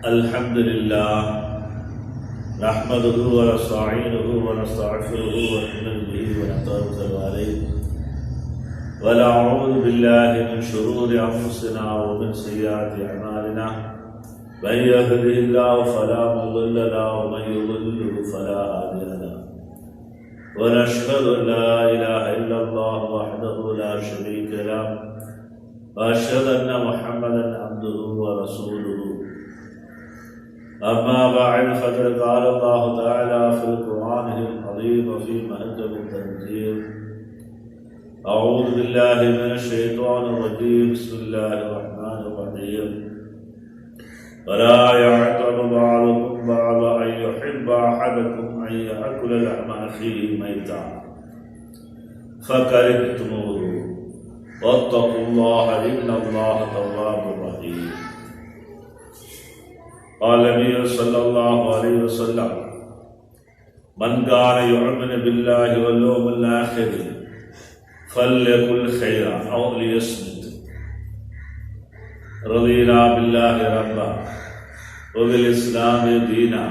الحمد لله نحمده ونستعينه ونستغفره ونؤمن به ونتوكل عليه ونعوذ بالله من شرور انفسنا ومن سيئات اعمالنا من يهده الله فلا مضل له ومن يضلل فلا هادي له ونشهد ان لا اله الا الله وحده لا شريك له واشهد ان محمدا عبده ورسوله. أما بعد فقد قال الله تعالى في القرآن العظيم وفي محكم التنزيل أعوذ بالله من الشيطان الرجيم بسم الله الرحمن الرحيم ولا يعتب بعضكم بعضا أن يحب أحدكم أن يأكل لحم أخيه ميتا فكرهتموه واتقوا الله إن الله تواب رحيم. قال النبي صلى الله عليه وسلم من كان يؤمن بالله واليوم الآخر فليقل خيرا أو ليصمت. رضينا بالله ربا وبالإسلام دينا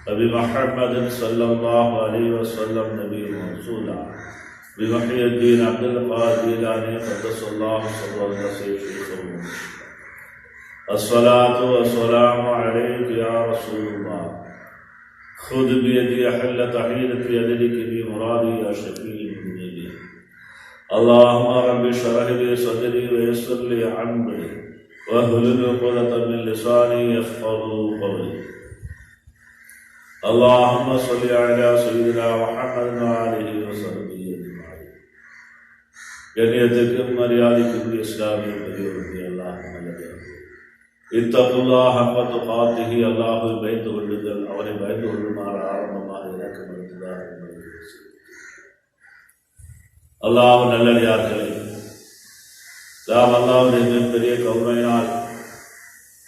وبمحمد صلى الله عليه وسلم نبي رسولا بمحي الدين عبد القادر الجيلاني قدس الله سره وسلم. الصلاة والسلام عليك يا رسول الله خذ بيدي حل تحيلة يدك بمرادي يا شفيع المذنبين. اللهم رب اشرح لي صدري ويسر لي امري واحلل عقدة من لساني يفقهوا قولي. اللهم صل على سيدنا محمد وآله وصحبه أجمعين. கண்ணியத்துக்கும் மரியாதைக்கும் இஸ்லாமிய பெரியவர்கள் அல்லாஹ் இத்தகுல்லாஹ் ஹக்க துகாத்திஹி அல்லாஹ்வை பயந்து கொள்ளுங்கள், அவனை பயந்து கொள்ளுமாறு ஆரம்பமாக இறக்கம் அளித்ததாக அல்லாஹ் நல்லடியார்களே, நாம் அல்லாஹ்வுடைய மிகப்பெரிய கருணையினால்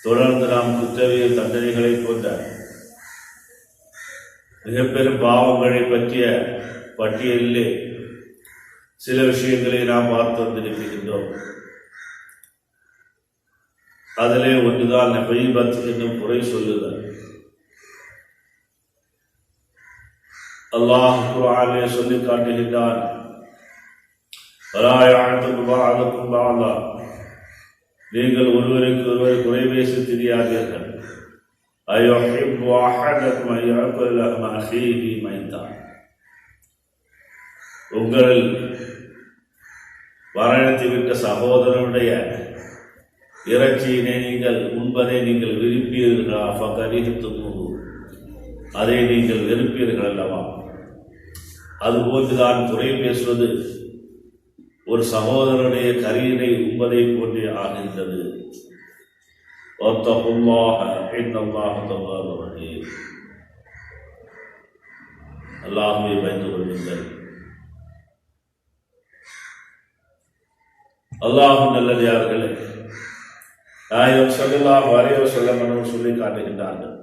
தொடர்ந்து நாம் குற்றவிய தண்டனைகளை கொண்ட மிகப்பெரும் பாவங்களை பற்றிய பட்டியலிலே சில விஷயங்களை நாம் பார்த்து வந்திருக்கின்றோம். அதிலே ஒன்றுதான் நபீபத் என்னும் குறை சொல்லுதல். அல்லாஹ் குர்ஆனிலே சொல்லி காட்டுகின்றான், நீங்கள் ஒருவருக்கு ஒருவர் குறை பேசி திரியாதீர்கள். உங்களில் மரணித்துவிட்ட சகோதரனுடைய இறைச்சியினை நீங்கள் உண்பதை நீங்கள் விரும்பீர்களா? அதை நீங்கள் வெறுப்பீர்கள் அல்லவா? அதுபோன்றுதான் குறை பேசுவது ஒரு சகோதரனுடைய கரியினை உண்பதை போன்றே ஆகின்றது. அல்லாஹ்வை பயந்து கொள்ளுங்கள். அல்லாஹ் நல்லடியார்களே, நாயகம் ஸல்லல்லாஹு அலைஹி வஸல்லம் அவர்கள் சொல்லி காட்டுகின்றார்கள்,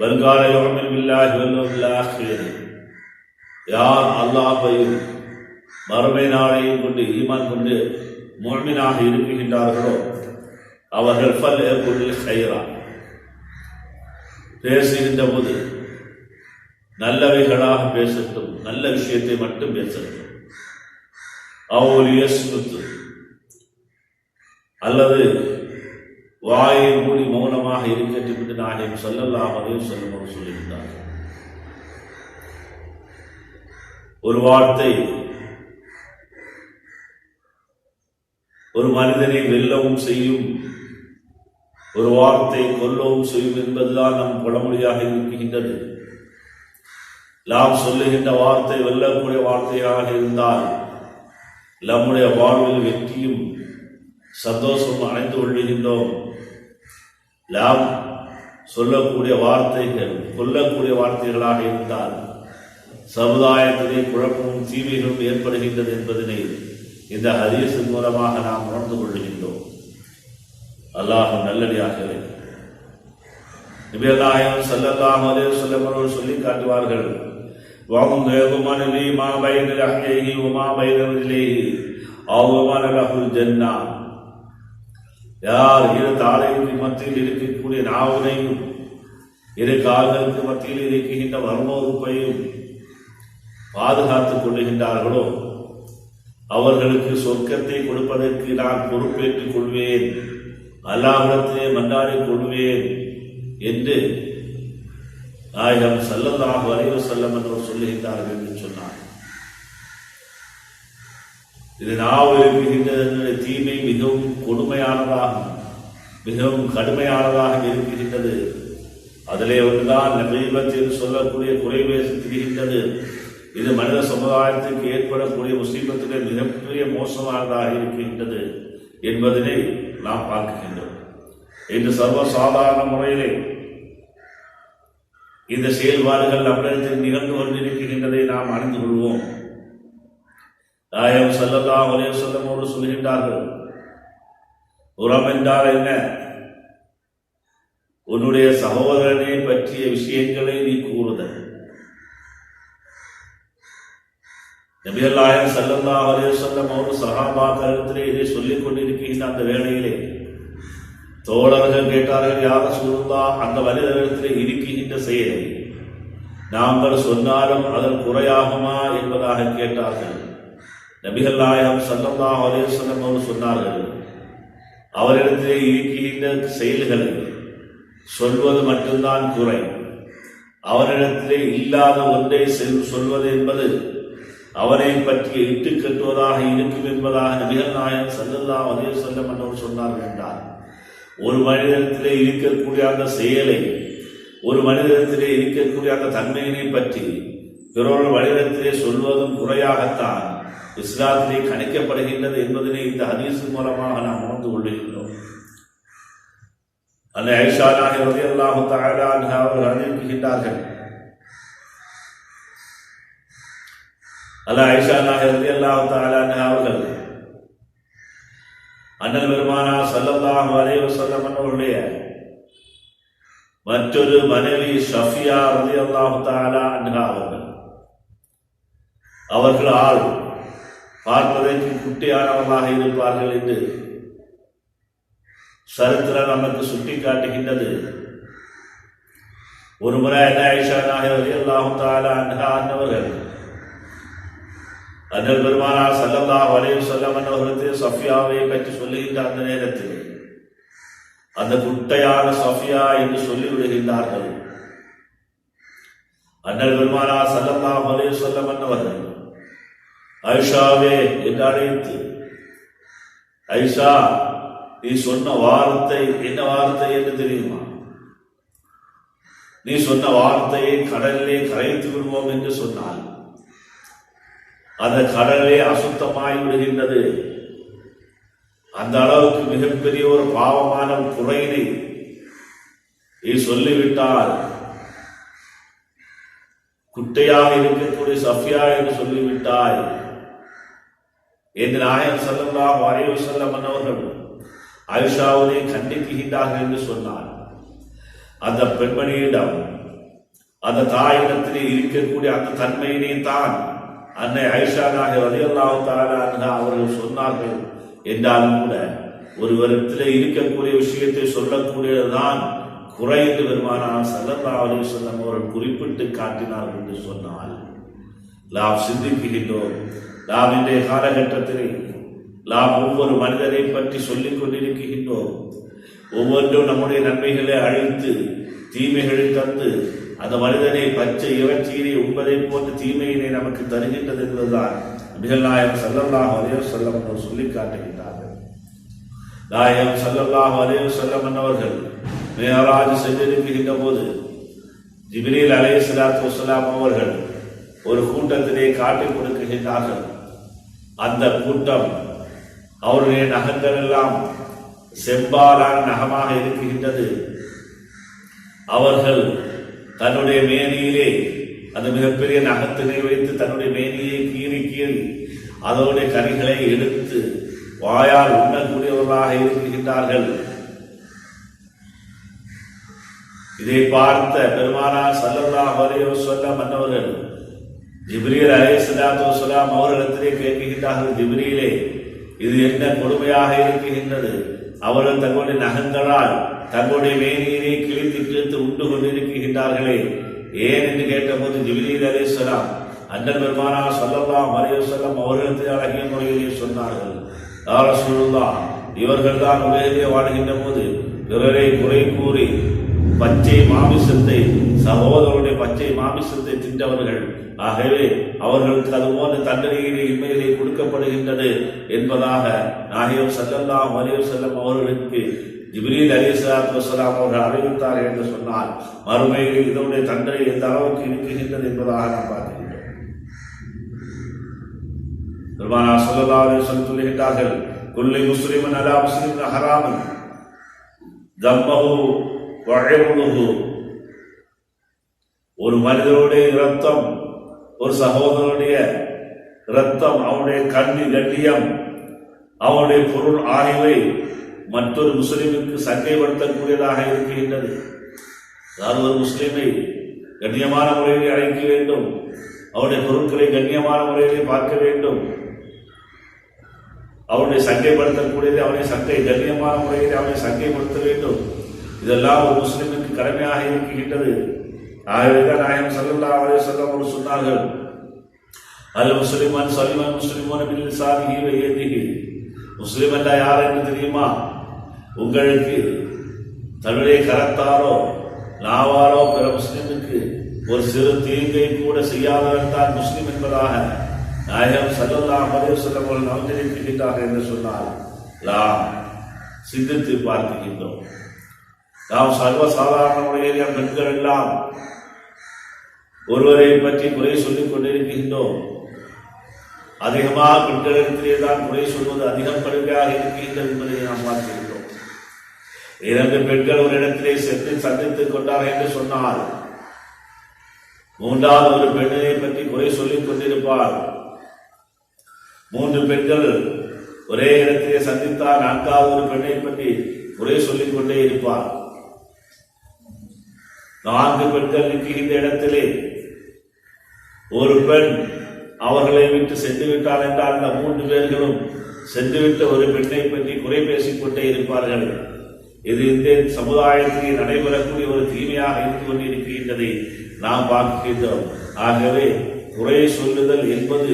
வருங்கால யுமின் பில்லாஹி வல் யௌமில் ஆகிர், யார் அல்லாஹ்வையும் மறுமை நாளையும் கொண்டு ஈமான் கொண்டு முஃமினாக இருக்கின்றார்களோ அவர்கள் ஃபல்யகுல் கைரா, பேசுகின்ற போது நல்லவைகளாக பேசட்டும், நல்ல விஷயத்தை மட்டும் பேசட்டும். அவ் யஸ்முத், அல்லது வாயை மூடி மௌனமாக இருக்கட்டும் என்று நாயகம் ஸல்லல்லாஹு அலைஹி வஸல்லம் அவர்கள் சொல்லுகின்றார்கள். ஒரு வார்த்தை ஒரு மனிதனை வெல்லவும் செய்யும், ஒரு வார்த்தை கொல்லவும் செய்யும் என்பதுதான் நம் பழமொழியாக இருக்கின்றது. நாம் சொல்லுகின்ற வார்த்தை வெல்லக்கூடிய வார்த்தையாக இருந்தால் நம்முடைய வாழ்வில் வெற்றியும் சந்தோஷம் அடைந்து கொள்கின்றோம். நாம் சொல்லக்கூடிய வார்த்தைகள் கொல்லக்கூடிய வார்த்தைகளாக இருந்தால் சமுதாயத்திலே குழப்பமும் தீமைகளும் ஏற்படுகின்றது என்பதனை இந்த ஹதீஸின் மூலமாக நாம் உணர்ந்து கொள்கின்றோம். அல்லாஹ் நல்லடியார்களே, நபிகள் நாயகம் ஸல்லல்லாஹு அலைஹி வஸல்லம் அவர்கள் சொல்லி காட்டுவார்கள், வஹும் யதுமனு லீ மா பைன லஹ்யிஹி வ மா பைன ரிஜ்லிஹி அவ் மன லஹுல் ஜன்னah. யார் இரு தாளைக்கு மத்தியில் இருக்கக்கூடிய நாவனையும் இரு கால்களுக்கு மத்தியில் இருக்கின்ற வர்மோறுப்பையும் பாதுகாத்துக் கொள்ளுகின்றார்களோ அவர்களுக்கு சொர்க்கத்தை கொடுப்பதற்கு நான் பொறுப்பேற்றுக் கொள்வேன், அல்லாஹ்விடத்திலே மன்றாடிக் கொள்வேன் என்று நாயகம் ஸல்லல்லாஹு அலைஹி வஸல்லம் என்று சொல்லுகின்றார்கள் என்று சொன்னார். இது நாவலிருக்கின்ற தீமை மிகவும் கொடுமையானதாக மிகவும் கடுமையானதாக இருக்கின்றது. அதிலே ஒன்றுதான் நபீபத்தில் சொல்லக்கூடிய குறைவேசி திரிகின்றது. இது மனித சமுதாயத்திற்கு ஏற்படக்கூடிய முஸ்லிமத்திலே மிகப்பெரிய மோசமானதாக இருக்கின்றது என்பதனை நாம் பார்க்கின்றோம். இன்று சர்வசாதாரண முறையிலே இந்த செயல்பாடுகள் நம்மிடத்தில் நிகழ்ந்து கொண்டிருக்கின்றதை நாம் அறிந்து கொள்வோம். நாயகம் ஸல்லல்லாஹு அலைஹி வஸல்லம் அவர்கள் சொல்கின்றார்கள், உரம் என்றால் என்ன? உன்னுடைய சகோதரனை பற்றிய விஷயங்களை நீ கூறுதல். நபிகள் நாயகம் ஸல்லல்லாஹு அலைஹி வஸல்லம் அவர்கள் சஹாபாக்களிடத்திலே இதை சொல்லிக் கொண்டிருக்கின்ற அந்த வேளையிலே தோழர்கள் கேட்டார்கள், யா ரசூலுல்லாஹ், அந்த மனிதரிடத்திலே இருக்கின்ற செயலை நாங்கள் சொன்னாலும் அதன் குறையாகுமா என்பதாக கேட்டார்கள். நபிகள் நாயகம் ஸல்லல்லாஹு அலைஹி வஸல்லம் அவர்கள் சொன்னார்கள், அவரிடத்திலே இருக்கின்ற செயல்களை சொல்வது மட்டும்தான் குறை, அவரிடத்திலே இல்லாத ஒன்றை சொல்வது என்பது அவனை பற்றி இட்டு கட்டுவதாக இருக்கும் என்பதாக நபிகள் நாயகம் ஸல்லல்லாஹு அலைஹி வஸல்லம் என்று சொன்னார்கள் என்றார். ஒரு மனிதத்திலே இருக்கக்கூடிய அந்த செயலை, ஒரு மனிதத்திலே இருக்கக்கூடிய அந்த தன்மையினை பற்றி பிறர் மனிதத்திலே சொல்வதும் குறையாகத்தான் இஸ்லாத்திலே கணிக்கப்படுகின்றது என்பதனை இந்த ஹதீஸ் மூலமாக நாம் உணர்ந்து கொள்கின்றோம். அன்னை ஆயிஷா நாயகி ரலியல்லாஹு தஆலா அன்ஹா அவர்கள் அறிவிக்கின்றார்கள், ஆயிஷா நாயகி ரலியல்லாஹு தஆலா அன்ஹா அவர்கள் அண்ணல் பெருமானார் ஸல்லல்லாஹு அலைஹி வஸல்லம் அவர்களுடைய மற்றொரு மனைவி ஷஃபியா ரலியல்லாஹு தஆலா அன்ஹா அவர்கள் ஆள் பார்ப்பதற்கு குட்டியானவர்களாக இருப்பார்கள் என்று சரித்திரம் நமக்கு சுட்டி காட்டுகின்றது. ஒரு முறை ஆயிஷா நாயகி ரலியல்லாஹு தஆலா அன்ஹா அவர்கள் அண்ணல் பெருமானார் ஸல்லல்லாஹு அலைஹி வஸல்லம் அவர்களுக்கு சஃபியாவை பற்றி சொல்லுகின்ற அந்த நேரத்தில் அந்த குட்டையான சஃபியா என்று சொல்லிவிடுகின்றார்கள். அண்ணல் பெருமானார் ஸல்லல்லாஹு அலைஹி வஸல்லம் அவர்கள் ஆயிஷாவே என்று அழைத்து, ஆயிஷா, நீ சொன்ன வார்த்தை என்ன வார்த்தை என்று தெரியுமா? நீ சொன்ன வார்த்தையை கடலிலே கரைத்து விடுவோம் என்று சொன்னாள். அந்த கடலே அசுத்தமாய் விடுகின்றது. அந்த அளவுக்கு மிகப்பெரிய ஒரு பாவமான குறையினை நீ சொல்லிவிட்டால், குட்டையாக இருக்கக்கூடிய சஃபியா என்று சொல்லிவிட்டாய் என்று நாயகம் ஸல்லல்லாஹு அலைஹி வஸல்லம் அவர்கள் ஆயிஷாவை கண்டிக்கின்றார்கள் என்று சொன்னார். அந்த பெண்மணியிடம், அந்த தாயிடத்திலே இருக்கக்கூடிய அந்த தன்மையினை தான் அன்னை ஆயிஷா நாயகி ரலியல்லாஹு தஆலா அன்ஹா அவர்கள் சொன்னார்கள். என்றாலும் கூட ஒருவரிடத்திலே இருக்கக்கூடிய விஷயத்தை சொல்லக்கூடியதுதான் குறை என்று பெருமானார் ஸல்லல்லாஹு அலைஹி வஸல்லம் அவர்கள் குறிப்பிட்டு காட்டினார்கள் என்று சொன்னால் நாம் சிந்திக்கின்றோம். நாம் இன்றைய காலகட்டத்தில் நாம் ஒவ்வொரு மனிதரை பற்றி சொல்லிக் கொண்டிருக்கின்றோம். ஒவ்வொன்றும் நம்முடைய நன்மைகளை அழித்து தீமைகளை தந்து அந்த மனிதனை பச்சை இறைச்சியினை உண்பதை போன்ற தீமையினை நமக்கு தருகின்றது என்பதுதான் நபிகள் நாயகம் ஸல்லல்லாஹு அலைஹி வஸல்லம் அவர்கள் சொல்லி காட்டுகின்றார்கள். நாயகம் ஸல்லல்லாஹு அலைஹி வஸல்லம் அவர்கள் மிஅராஜ் சென்றிருக்கின்ற போது ஜிப்ரீல் அலைஹிஸ்ஸலாத்து வஸ்ஸலாம் அவர்கள் ஒரு கூட்டத்திலே காட்டிக் கொடுக்கின்றார்கள். அந்த கூட்டம் அவருடைய நகங்கள் எல்லாம் செம்பாலான நகமாக இருக்கின்றது. அவர்கள் தன்னுடைய மேனியிலே அந்த மிகப்பெரிய நகத்தினை வைத்து தன்னுடைய மேனியை கீறி கீறி அதோடைய கனிகளை எடுத்து வாயால் உண்ணக்கூடியவர்களாக இருக்கின்றார்கள். இதை பார்த்த பெருமானார் ஸல்லல்லாஹு அலைஹி வஸல்லம் அன்னவர்கள் ஜிப்ரீல் அலைஹிஸ்ஸலாத்து வஸ்ஸலாம் அவர்களிடத்திலே கேட்கின்றார்கள், ஜிப்ரீலே, இது என்ன கொடுமையாக இருக்கின்றது? அவர்கள் தங்களுடைய நகங்களால் தங்களுடைய மேனியினை கிழித்து கிழித்து உண்டு கொண்டிருக்கின்றார்களே ஏன் என்று கேட்டபோது ஜிப்ரீல் அலைஹிஸ்ஸலாம் அண்ணல் பெருமானார் ஸல்லல்லாஹு அலைஹி வஸல்லம் அவர்களுக்கு அழகிய முறையிலே சொன்னார்கள், யா ரசூலுல்லாஹ், இவர்கள் தான் உலகிலே வாழ்கின்ற போது பிறரை குறை கூறி பச்சை மாமிசத்தை சகோதரருடைய பச்சை மாமிசத்தை தின்றவர்கள். ஆகவே அவர்களுக்கு அதுபோன்ற தண்டனையிலே இம்மையிலே கொடுக்கப்படுகின்றது என்பதாக நாயகம் ஸல்லல்லாஹு அலைஹி வஸல்லம் அவர்களுக்கு ஜிப்ரீல் அலைஹிஸ்ஸலாத்து வஸ்ஸலாம் அவர்கள் அறிவித்தார்கள் என்று சொன்னால் மறுமையில் இதனுடைய தண்டனை எந்த அளவுக்கு இருக்கின்றது என்பதாக நாம் பார்க்கின்றோம். பெருமானார் ஸல்லல்லாஹு அலைஹி வஸல்லம் சொல்லுகின்றார்கள், குல்லு முஸ்லிமின் அலா முஸ்லிமின் ஹராமன் தம்மஹு வ இர்துஹு. ஒரு மனிதனுடைய இரத்தம், ஒரு சகோதரனுடைய இரத்தம், அவனுடைய கண்ணியம், அவனுடைய பொருள் ஆகியவை மற்றொரு முஸ்லிமுக்கு சங்கைப்படுத்தக்கூடியதாக இருக்கின்றது. அதாவது ஒரு முஸ்லிமை கண்ணியமான முறையிலே அழைக்க வேண்டும், அவருடைய பொருட்களை கண்ணியமான முறையிலே பார்க்க வேண்டும், அவனை சங்கைப்படுத்தக்கூடியது அவனை கண்ணியமான முறையில் அவனை சங்கைப்படுத்த வேண்டும். இதெல்லாம் ஒரு முஸ்லிமுக்கு கடமையாக இருக்கின்றது. ஆகவேதான் நாயகம் ஸல்லல்லாஹு அலைஹி வஸல்லம் அவர்கள் சொன்னார்கள், அல் முஸ்லிமன் சலிமன் முஸ்லிமோன பில் லிசானிஹி வ யதிஹி. முஸ்லிம் என்றால் யார் என்று தெரியுமா? உங்களுக்கு தன்னுடைய கரத்தாரோ நாவாரோ பிற முஸ்லிமுக்கு ஒரு சிறு தீங்கை கூட செய்யாதவன் தான் முஸ்லிம் என்பதாக நாயகம் ஸல்லல்லாஹு அலைஹி வஸல்லம் அவர்கள் நம்பியிருக்கின்றார்கள் என்று சொன்னால் நாம் சிந்தித்து பார்க்கின்றோம். நாம் சர்வசாதாரண முறையில் நம் பெண்கள் எல்லாம் ஒருவரை பற்றி குறை சொல்லிக் கொண்டிருக்கின்றோம். அதிகமாக பெண்களிடத்திலே தான் குறை சொல்வது அதிகம் கடுமையாக இருக்கின்றது என்பதை நாம் பார்க்கின்றோம். இரண்டு பெண்கள் ஒரு இடத்திலே சென்று சந்தித்துக் கொண்டார்கள் என்று சொன்னால் மூன்றாவது ஒரு பெண்ணை பற்றி குறை சொல்லிக் கொண்டிருப்பார். மூன்று பெண்கள் ஒரே இடத்திலே சந்தித்தால் நான்காவது ஒரு பெண்ணை பற்றி குறை சொல்லிக் கொண்டே இருப்பார். நான்கு பெண்கள் நிற்கின்ற இடத்திலே ஒரு பெண் அவர்களை விட்டு சென்று விட்டார் என்றால் அந்த மூன்று பேர்களும் சென்றுவிட்ட ஒரு பெண்ணை பற்றி குறை பேசிக் கொண்டே இருப்பார்கள். இது இந்த சமுதாயத்திலே நடைபெறக்கூடிய ஒரு தீமையாக இருந்து கொண்டிருக்கின்றதை நாம் பார்க்கின்றோம். ஆகவே குறை சொல்லுதல் என்பது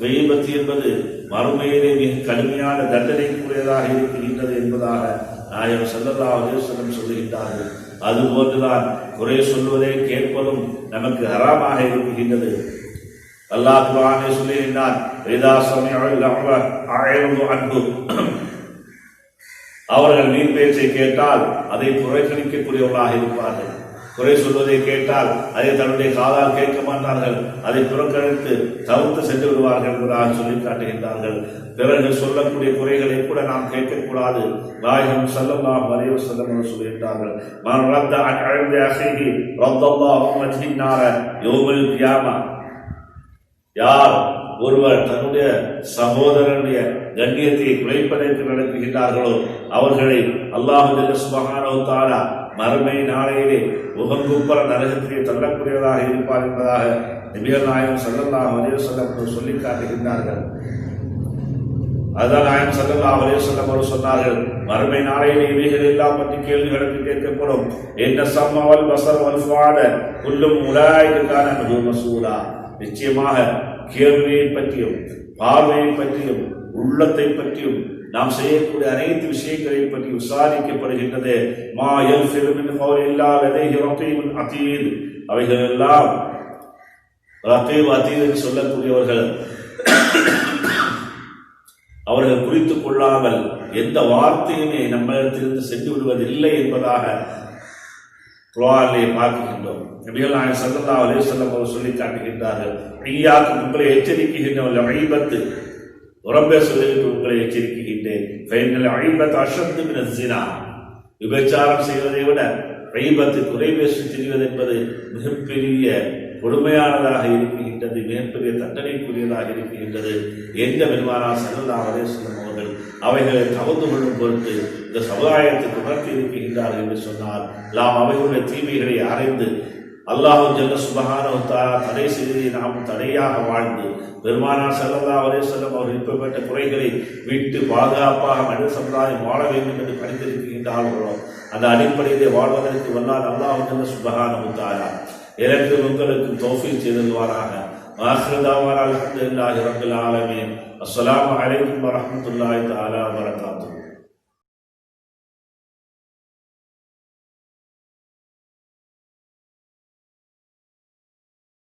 மெய்பத்து என்பது மறுமையிலே மிக கடுமையான தண்டனைக்குரியதாக இருக்கின்றது என்பதாக நாயகம் ஸல்லல்லாஹு அலைஹி வஸல்லம் சொல்லுகின்றார்கள். அதுபோன்றுதான் குறை சொல்வதை கேட்பதும் நமக்கு ஹராமாக இருக்கின்றது. அல்லாஹ் குர்ஆனில் சொல்லுகின்றான், இதா சமிஉல் லஹ்வ அஅரிது அன்ஹு. அவர்கள் வீண் பேச்சை கேட்டால் அதை புறக்கணிக்கக்கூடியவர்களாக இருப்பார்கள். குறை சொல்வதை கேட்டால் அதை தன்னுடைய காதால் கேட்க மாட்டார்கள், அதை புறக்கணித்து தவிர்த்து சென்று விடுவார்கள் என்பதாக சொல்லி காட்டுகின்றார்கள். பிறர்கள் சொல்லக்கூடிய குறைகளை கூட நாம் கேட்கக்கூடாது. நாயகம் ஸல்லல்லாஹு அலைஹி வஸல்லம் அவர்கள் சொல்கின்றார்கள், மன் ரத்த அன் இல்மி அஹீஹி ரத்தல்லாஹு வஜ்ஹி நார யௌமல் கியாமா. யார் ஒருவர் தன்னுடைய சகோதரனுடைய கண்ணியத்தை குலைப்பதற்கு நடக்குகின்றார்களோ அவர்களை அல்லாஹ் சுப்ஹானஹு வ தஆலா மறுமை நாளையிலே உகங்குப்பர நரகத்திலே தள்ளக்கூடியதாக இருப்பார் என்பதாக நபிகள் நாயகம் ஸல்லல்லாஹு அலைஹி வஸல்லம் சொல்லி காட்டுகின்றார்கள். அதுதான் நாயகம் ஸல்லல்லாஹு அலைஹி வஸல்லம் அவர்கள் சொன்னார்கள், மறுமை நாளையிலே இவைகள் எல்லாம் பற்றி கேள்விகளுக்கு கேட்கப்படும். என்ன சம்மவல் பஸர் வல் ஃபுஆத குல்லும் உலாயிக கான அன்ஹு மஸ்ஊலா. நிச்சயமாக கேள்வியை பற்றியும் பார்வையை பற்றியும் உள்ளத்தை பற்றியும் நாம் செய்யக்கூடிய அனைத்து விஷயங்களை பற்றி விசாரிக்கப்படுகின்றது. மா யல்ஃபிது மின் கௌலின் இல்லா லதைஹி ரகீபுன் அதீத். அவைகள் எல்லாம் ரகீப் அதீத் என்று சொல்லக்கூடியவர்கள் அவர்கள் குறித்துக் கொள்ளாமல் எந்த வார்த்தையுமே நம்மிடத்திலிருந்து சென்று விடுவதில்லை என்பதாக குர்ஆனிலே பார்க்கின்றோம். நபிகள் நாயகம் ஸல்லல்லாஹு அலைஹி வஸல்லம் அவர்கள் சொல்லி காட்டுகின்றார்கள், ஐயாக்கும் உங்களை எச்சரிக்கின்ற ஐபத்து உரம்பே சொல்லிவிட்டு உங்களை எச்சரிக்கின்றேன். ஃபைனல் ஐபத் அஷத்து மின ஸினா. விபச்சாரம் செய்வதை விட ஐபத்து குறை பேசி தெரிவது என்பது மிகப்பெரிய கொடுமையானதாக இருக்கின்றது, மிகப்பெரிய தண்டனைக்குரியதாக இருக்கின்றது. எந்த பெருமானார் ஸல்லல்லாஹு அலைஹி வஸல்லம் அவர்கள் அவைகளை தவிர்த்து கொள்ளும் பொருட்டு இந்த சமுதாயத்துக்கு உணர்த்தி இருக்கின்றார்கள் என்று சொன்னால் நாம் அவைகளுடைய தீமைகளை அறிந்து அல்லாஹ் ஜல்ல சுப்ஹானஹு வ தஆலா தடை செய்ததை நாம் தடையாக வாழ்ந்து பெருமானார் ஸல்லல்லாஹு அலைஹி வஸல்லம் அவர்கள் இப்பேற்பட்ட குறைகளை விட்டு பாதுகாப்பாக மனித சமுதாயம் வாழ வேண்டும் என்று பணித்திருக்கின்றார்களோ அந்த அடிப்படையிலே வாழ்வதற்கு வல்லால் அல்லாஹ் ஜல்ல சுப்ஹானஹு வ தஆலா எனக்கு உங்களுக்கு தௌஃபீக் செய்தல்வாராக. ஆகிரு தாவானா அல்ஹம்துலில்லாஹி ரப்பில் ஆலமீன். அஸ்ஸலாமு அலைக்கும் வரஹ்மத்துல்லாஹி தஆலா வபரகாத்துஹு.